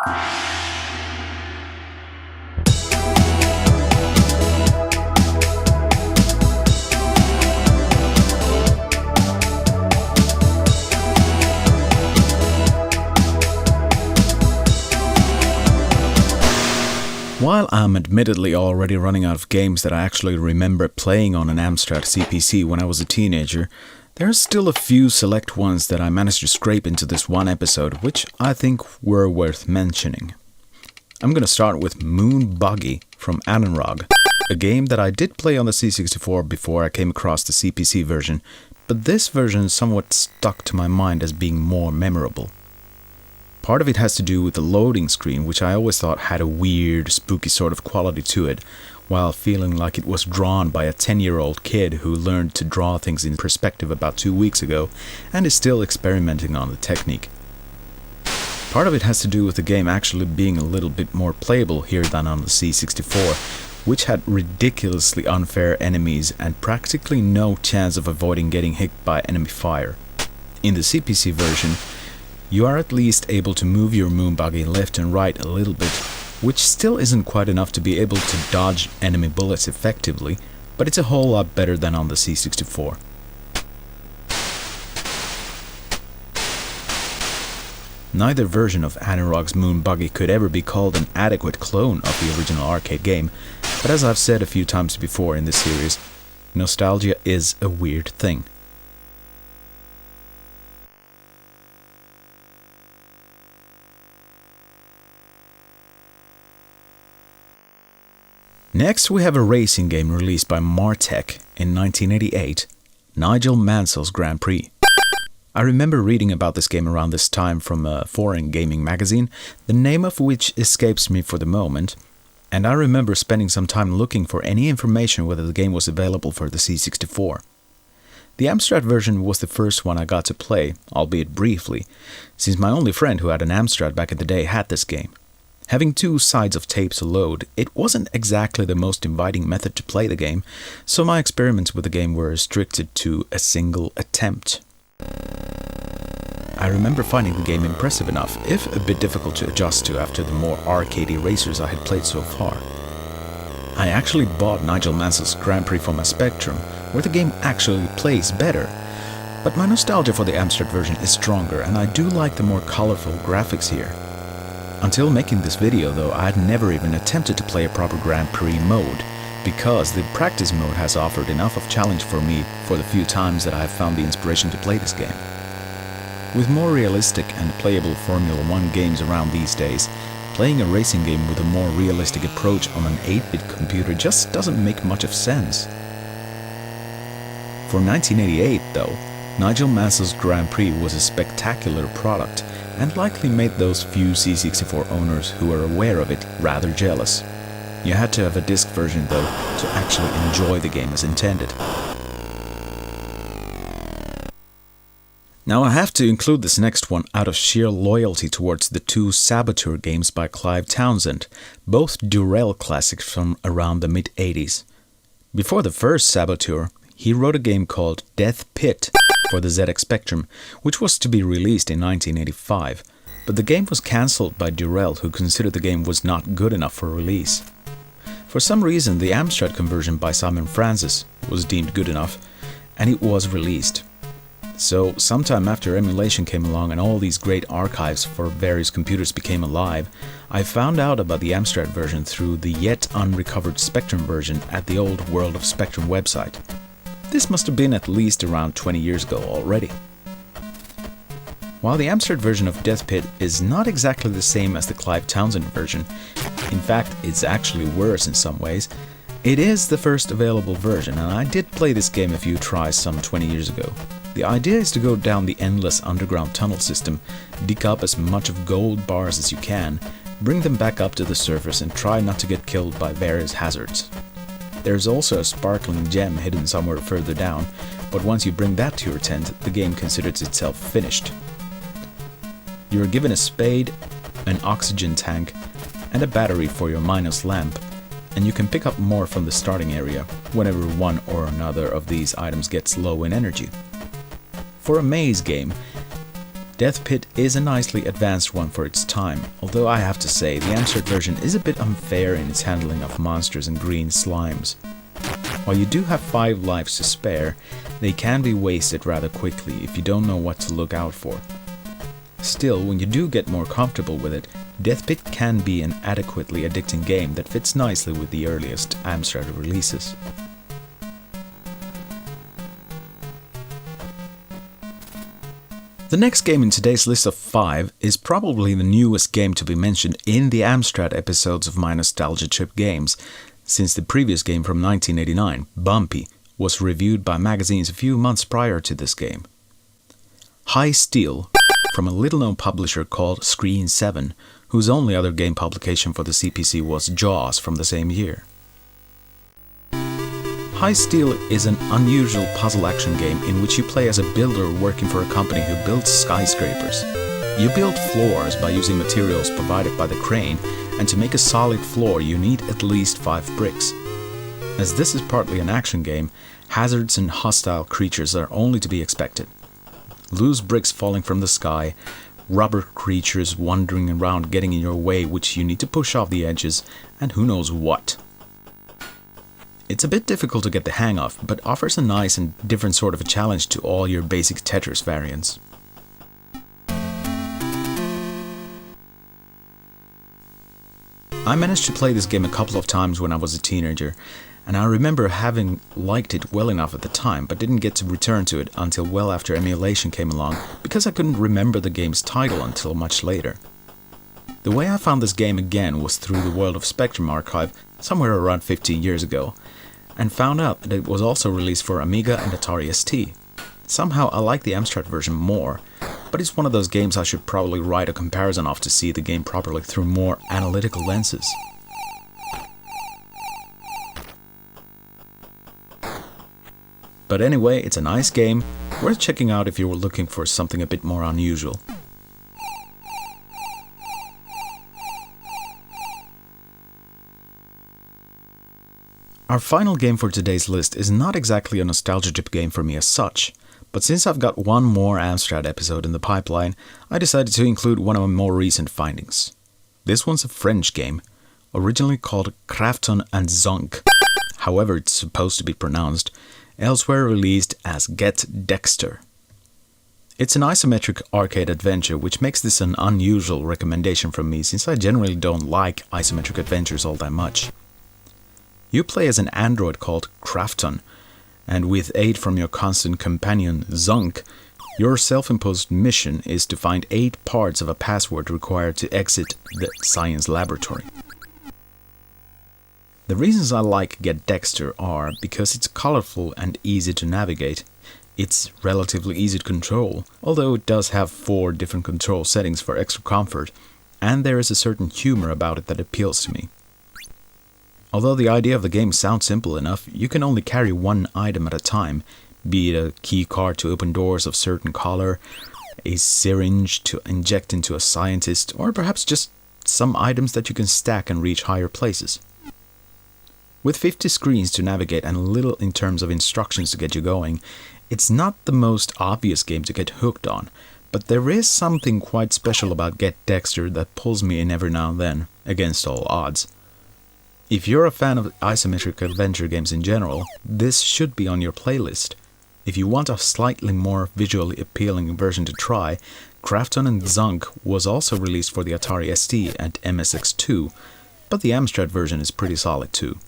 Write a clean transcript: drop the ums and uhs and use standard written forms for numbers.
While I'm admittedly already running out of games that I actually remember playing on an Amstrad CPC when I was a teenager, there are still a few select ones that I managed to scrape into this one episode, which I think were worth mentioning. I'm gonna start with Buggy from Anrog, a game that I did play on the C64 before I came across the CPC version, but this version somewhat stuck to my mind as being more memorable. Part of it has to do with the loading screen, which I always thought had a weird, spooky sort of quality to it, while feeling like it was drawn by a 10-year-old kid who learned to draw things in perspective about 2 weeks ago and is still experimenting on the technique. Part of it has to do with the game actually being a little bit more playable here than on the C64, which had ridiculously unfair enemies and practically no chance of avoiding getting hit by enemy fire. In the CPC version, you are at least able to move your Buggy left and right a little bit, which still isn't quite enough to be able to dodge enemy bullets effectively, but it's a whole lot better than on the C64. Neither version of Anrog's Buggy could ever be called an adequate clone of the original arcade game, but as I've said a few times before in this series, nostalgia is a weird thing. Next we have a racing game released by Martech in 1988, Nigel Mansell's Grand Prix. I remember reading about this game around this time from a foreign gaming magazine, the name of which escapes me for the moment, and I remember spending some time looking for any information whether the game was available for the C64. The Amstrad version was the first one I got to play, albeit briefly, since my only friend who had an Amstrad back in the day had this game. Having 2 sides of tape to load, it wasn't exactly the most inviting method to play the game, so my experiments with the game were restricted to a single attempt. I remember finding the game impressive enough, if a bit difficult to adjust to after the more arcadey racers I had played so far. I actually bought Nigel Mansell's Grand Prix for my Spectrum, where the game actually plays better, but my nostalgia for the Amstrad version is stronger and I do like the more colorful graphics here. Until making this video though, I had never even attempted to play a proper Grand Prix mode, because the practice mode has offered enough of challenge for me for the few times that I have found the inspiration to play this game. With more realistic and playable Formula 1 games around these days, playing a racing game with a more realistic approach on an 8-bit computer just doesn't make much of sense. For 1988 though, Nigel Mansell's Grand Prix was a spectacular product, and likely made those few C64 owners who were aware of it rather jealous. You had to have a disc version though to actually enjoy the game as intended. Now I have to include this next one out of sheer loyalty towards the 2 Saboteur games by Clive Townsend, both Durrell classics from around the mid-80s. Before the first Saboteur, he wrote a game called Death Pit for the ZX Spectrum, which was to be released in 1985, but the game was cancelled by Durrell, who considered the game was not good enough for release. For some reason, the Amstrad conversion by Simon Francis was deemed good enough, and it was released. So, sometime after emulation came along and all these great archives for various computers became alive, I found out about the Amstrad version through the yet unrecovered Spectrum version at the old World of Spectrum website. This must have been at least around 20 years ago already. While the Amstrad version of Death Pit is not exactly the same as the Clive Townsend version, in fact it's actually worse in some ways, it is the first available version, and I did play this game a few tries some 20 years ago. The idea is to go down the endless underground tunnel system, dig up as much of gold bars as you can, bring them back up to the surface and try not to get killed by various hazards. There's also a sparkling gem hidden somewhere further down, but once you bring that to your tent, the game considers itself finished. You are given a spade, an oxygen tank, and a battery for your minus lamp, and you can pick up more from the starting area whenever one or another of these items gets low in energy. For a maze game, Death Pit is a nicely advanced one for its time, although I have to say the Amstrad version is a bit unfair in its handling of monsters and green slimes. While you do have 5 lives to spare, they can be wasted rather quickly if you don't know what to look out for. Still, when you do get more comfortable with it, Death Pit can be an adequately addicting game that fits nicely with the earliest Amstrad releases. The next game in today's list of 5 is probably the newest game to be mentioned in the Amstrad episodes of my Nostalgia Trip games, since the previous game from 1989, Bumpy, was reviewed by magazines a few months prior to this game. High Steel, from a little-known publisher called Screen 7, whose only other game publication for the CPC was Jaws from the same year. High Steel is an unusual puzzle action game in which you play as a builder working for a company who builds skyscrapers. You build floors by using materials provided by the crane, and to make a solid floor you need at least 5 bricks. As this is partly an action game, hazards and hostile creatures are only to be expected. Loose bricks falling from the sky, rubber creatures wandering around getting in your way which you need to push off the edges, and who knows what. It's a bit difficult to get the hang of, but offers a nice and different sort of a challenge to all your basic Tetris variants. I managed to play this game a couple of times when I was a teenager, and I remember having liked it well enough at the time, but didn't get to return to it until well after emulation came along, because I couldn't remember the game's title until much later. The way I found this game again was through the World of Spectrum archive, somewhere around 15 years ago, and found out that it was also released for Amiga and Atari ST. Somehow I like the Amstrad version more, but it's one of those games I should probably write a comparison of to see the game properly through more analytical lenses. But anyway, it's a nice game, worth checking out if you were looking for something a bit more unusual. Our final game for today's list is not exactly a nostalgia trip game for me as such, but since I've got one more Amstrad episode in the pipeline, I decided to include one of my more recent findings. This one's a French game, originally called Crafton and Xunk, however it's supposed to be pronounced, elsewhere released as Get Dexter. It's an isometric arcade adventure, which makes this an unusual recommendation from me since I generally don't like isometric adventures all that much. You play as an android called Crafton, and with aid from your constant companion Xunk, your self-imposed mission is to find 8 parts of a password required to exit the science laboratory. The reasons I like Get Dexter are because it's colorful and easy to navigate. It's relatively easy to control, although it does have 4 different control settings for extra comfort, and there is a certain humor about it that appeals to me. Although the idea of the game sounds simple enough, you can only carry 1 item at a time, be it a key card to open doors of certain color, a syringe to inject into a scientist, or perhaps just some items that you can stack and reach higher places. With 50 screens to navigate and little in terms of instructions to get you going, it's not the most obvious game to get hooked on, but there is something quite special about Get Dexter that pulls me in every now and then, against all odds. If you're a fan of isometric adventure games in general, this should be on your playlist. If you want a slightly more visually appealing version to try, Crafton and Xunk was also released for the Atari ST and MSX2, but the Amstrad version is pretty solid too.